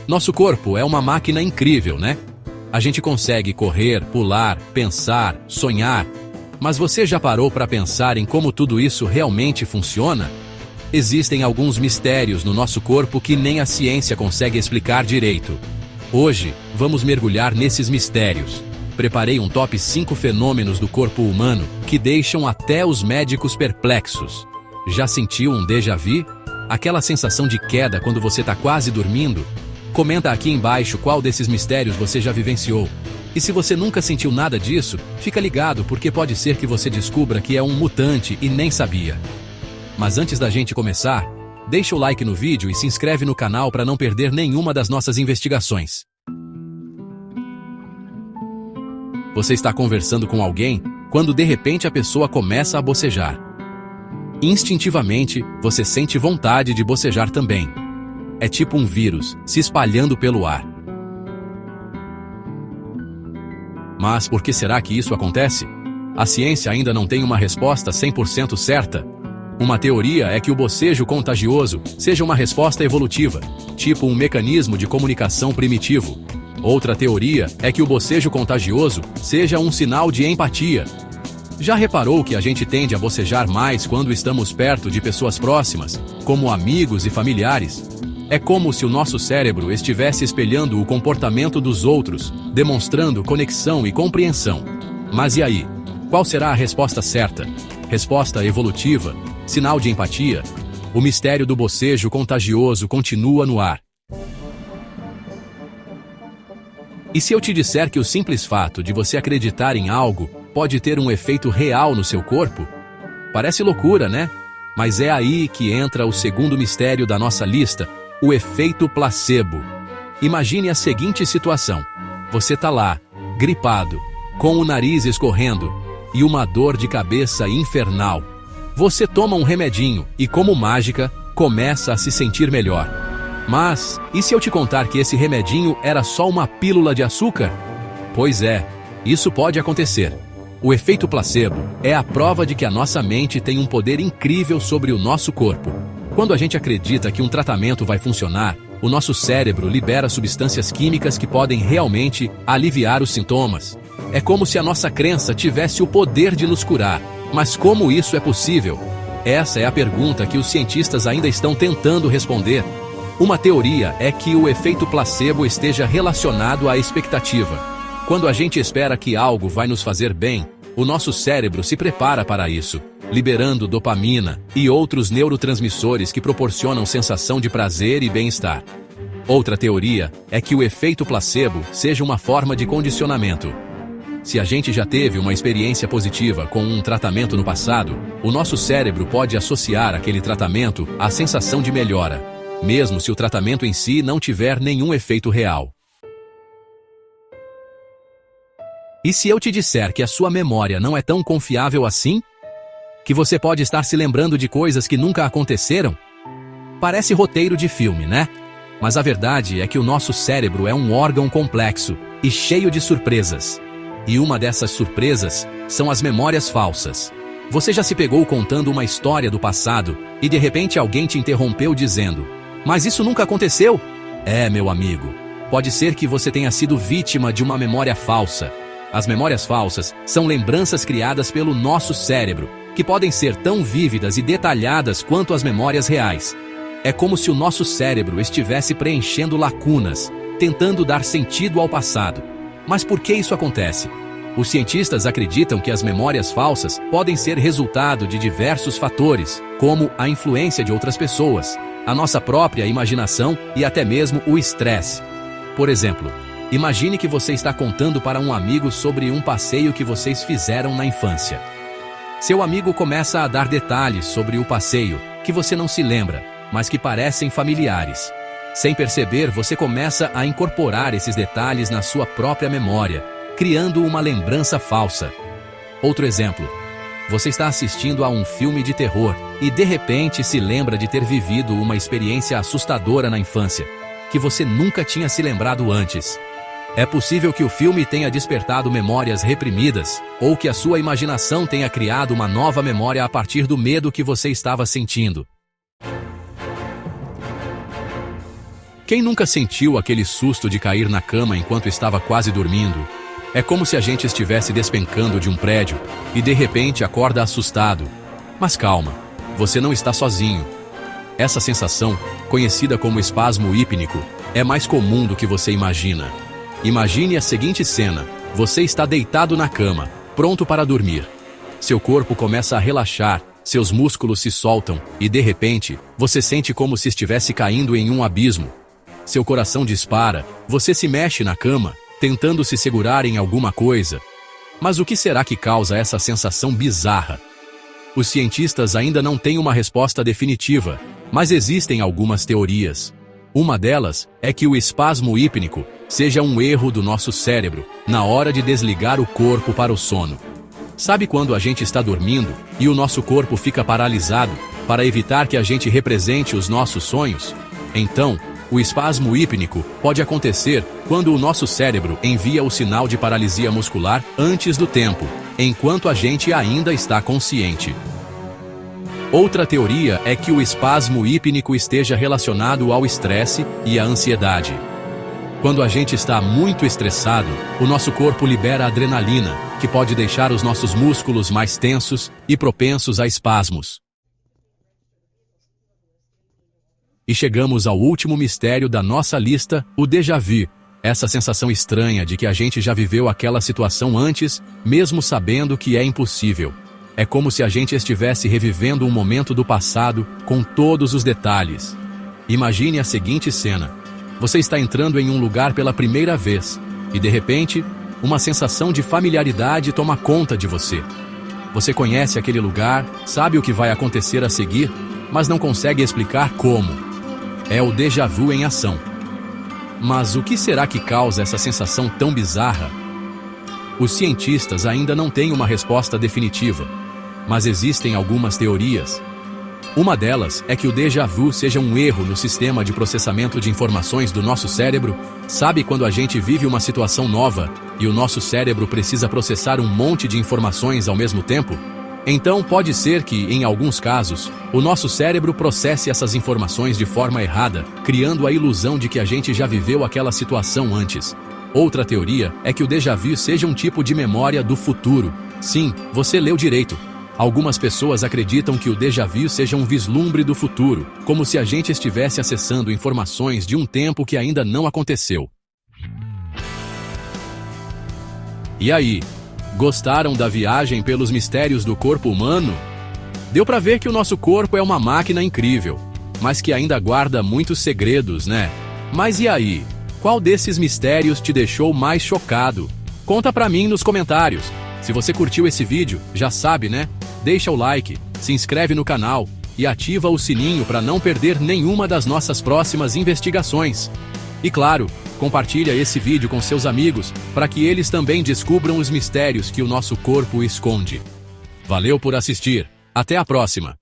Nosso corpo é uma máquina incrível, né? A gente consegue correr, pular, pensar, sonhar. Mas você já parou para pensar em como tudo isso realmente funciona? Existem alguns mistérios no nosso corpo que nem a ciência consegue explicar direito. Hoje, vamos mergulhar nesses mistérios. Preparei um top 5 fenômenos do corpo humano que deixam até os médicos perplexos. Já sentiu um déjà vu? Aquela sensação de queda quando você está quase dormindo? Comenta aqui embaixo qual desses mistérios você já vivenciou. E se você nunca sentiu nada disso, fica ligado porque pode ser que você descubra que é um mutante e nem sabia. Mas antes da gente começar, deixa o like no vídeo e se inscreve no canal para não perder nenhuma das nossas investigações. Você está conversando com alguém quando de repente a pessoa começa a bocejar. Instintivamente, você sente vontade de bocejar também. É tipo um vírus se espalhando pelo ar. Mas por que será que isso acontece? A ciência ainda não tem uma resposta 100% certa. Uma teoria é que o bocejo contagioso seja uma resposta evolutiva, tipo um mecanismo de comunicação primitivo. Outra teoria é que o bocejo contagioso seja um sinal de empatia. Já reparou que a gente tende a bocejar mais quando estamos perto de pessoas próximas, como amigos e familiares? É como se o nosso cérebro estivesse espelhando o comportamento dos outros, demonstrando conexão e compreensão. Mas e aí? Qual será a resposta certa? Resposta evolutiva? Sinal de empatia? O mistério do bocejo contagioso continua no ar. E se eu te disser que o simples fato de você acreditar em algo pode ter um efeito real no seu corpo? Parece loucura, né? Mas é aí que entra o segundo mistério da nossa lista, o efeito placebo. Imagine a seguinte situação. Você tá lá, gripado, com o nariz escorrendo e uma dor de cabeça infernal. Você toma um remedinho e, como mágica, começa a se sentir melhor. Mas, e se eu te contar que esse remedinho era só uma pílula de açúcar? Pois é, isso pode acontecer. O efeito placebo é a prova de que a nossa mente tem um poder incrível sobre o nosso corpo. Quando a gente acredita que um tratamento vai funcionar, o nosso cérebro libera substâncias químicas que podem realmente aliviar os sintomas. É como se a nossa crença tivesse o poder de nos curar. Mas como isso é possível? Essa é a pergunta que os cientistas ainda estão tentando responder. Uma teoria é que o efeito placebo esteja relacionado à expectativa. Quando a gente espera que algo vai nos fazer bem, o nosso cérebro se prepara para isso, liberando dopamina e outros neurotransmissores que proporcionam sensação de prazer e bem-estar. Outra teoria é que o efeito placebo seja uma forma de condicionamento. Se a gente já teve uma experiência positiva com um tratamento no passado, o nosso cérebro pode associar aquele tratamento à sensação de melhora, mesmo se o tratamento em si não tiver nenhum efeito real. E se eu te disser que a sua memória não é tão confiável assim? Que você pode estar se lembrando de coisas que nunca aconteceram? Parece roteiro de filme, né? Mas a verdade é que o nosso cérebro é um órgão complexo e cheio de surpresas. E uma dessas surpresas são as memórias falsas. Você já se pegou contando uma história do passado e de repente alguém te interrompeu dizendo: "Mas isso nunca aconteceu?" É, meu amigo, pode ser que você tenha sido vítima de uma memória falsa. As memórias falsas são lembranças criadas pelo nosso cérebro, que podem ser tão vívidas e detalhadas quanto as memórias reais. É como se o nosso cérebro estivesse preenchendo lacunas, tentando dar sentido ao passado. Mas por que isso acontece? Os cientistas acreditam que as memórias falsas podem ser resultado de diversos fatores, como a influência de outras pessoas, a nossa própria imaginação e até mesmo o estresse. Por exemplo, imagine que você está contando para um amigo sobre um passeio que vocês fizeram na infância. Seu amigo começa a dar detalhes sobre o passeio que você não se lembra, mas que parecem familiares. Sem perceber, você começa a incorporar esses detalhes na sua própria memória, criando uma lembrança falsa. Outro exemplo. Você está assistindo a um filme de terror e de repente se lembra de ter vivido uma experiência assustadora na infância, que você nunca tinha se lembrado antes. É possível que o filme tenha despertado memórias reprimidas, ou que a sua imaginação tenha criado uma nova memória a partir do medo que você estava sentindo. Quem nunca sentiu aquele susto de cair na cama enquanto estava quase dormindo? É como se a gente estivesse despencando de um prédio e de repente acorda assustado. Mas calma, você não está sozinho. Essa sensação, conhecida como espasmo hípnico, é mais comum do que você imagina. Imagine a seguinte cena: você está deitado na cama, pronto para dormir. Seu corpo começa a relaxar, seus músculos se soltam e, de repente, você sente como se estivesse caindo em um abismo. Seu coração dispara, você se mexe na cama, tentando se segurar em alguma coisa. Mas o que será que causa essa sensação bizarra? Os cientistas ainda não têm uma resposta definitiva, mas existem algumas teorias. Uma delas é que o espasmo hípnico seja um erro do nosso cérebro na hora de desligar o corpo para o sono. Sabe quando a gente está dormindo e o nosso corpo fica paralisado para evitar que a gente represente os nossos sonhos? Então, o espasmo hípnico pode acontecer quando o nosso cérebro envia o sinal de paralisia muscular antes do tempo, enquanto a gente ainda está consciente. Outra teoria é que o espasmo hípnico esteja relacionado ao estresse e à ansiedade. Quando a gente está muito estressado, o nosso corpo libera adrenalina, que pode deixar os nossos músculos mais tensos e propensos a espasmos. E chegamos ao último mistério da nossa lista, o déjà vu. Essa sensação estranha de que a gente já viveu aquela situação antes, mesmo sabendo que é impossível. É como se a gente estivesse revivendo um momento do passado com todos os detalhes. Imagine a seguinte cena. Você está entrando em um lugar pela primeira vez e, de repente, uma sensação de familiaridade toma conta de você. Você conhece aquele lugar, sabe o que vai acontecer a seguir, mas não consegue explicar como. É o déjà vu em ação. Mas o que será que causa essa sensação tão bizarra? Os cientistas ainda não têm uma resposta definitiva, mas existem algumas teorias. Uma delas é que o déjà vu seja um erro no sistema de processamento de informações do nosso cérebro. Sabe quando a gente vive uma situação nova e o nosso cérebro precisa processar um monte de informações ao mesmo tempo? Então pode ser que, em alguns casos, o nosso cérebro processe essas informações de forma errada, criando a ilusão de que a gente já viveu aquela situação antes. Outra teoria é que o déjà vu seja um tipo de memória do futuro. Sim, você leu direito. Algumas pessoas acreditam que o déjà vu seja um vislumbre do futuro, como se a gente estivesse acessando informações de um tempo que ainda não aconteceu. E aí, gostaram da viagem pelos mistérios do corpo humano? Deu pra ver que o nosso corpo é uma máquina incrível, mas que ainda guarda muitos segredos, né? Mas e aí? Qual desses mistérios te deixou mais chocado? Conta pra mim nos comentários. Se você curtiu esse vídeo, já sabe, né? Deixa o like, se inscreve no canal e ativa o sininho para não perder nenhuma das nossas próximas investigações. E claro, compartilha esse vídeo com seus amigos para que eles também descubram os mistérios que o nosso corpo esconde. Valeu por assistir. Até a próxima!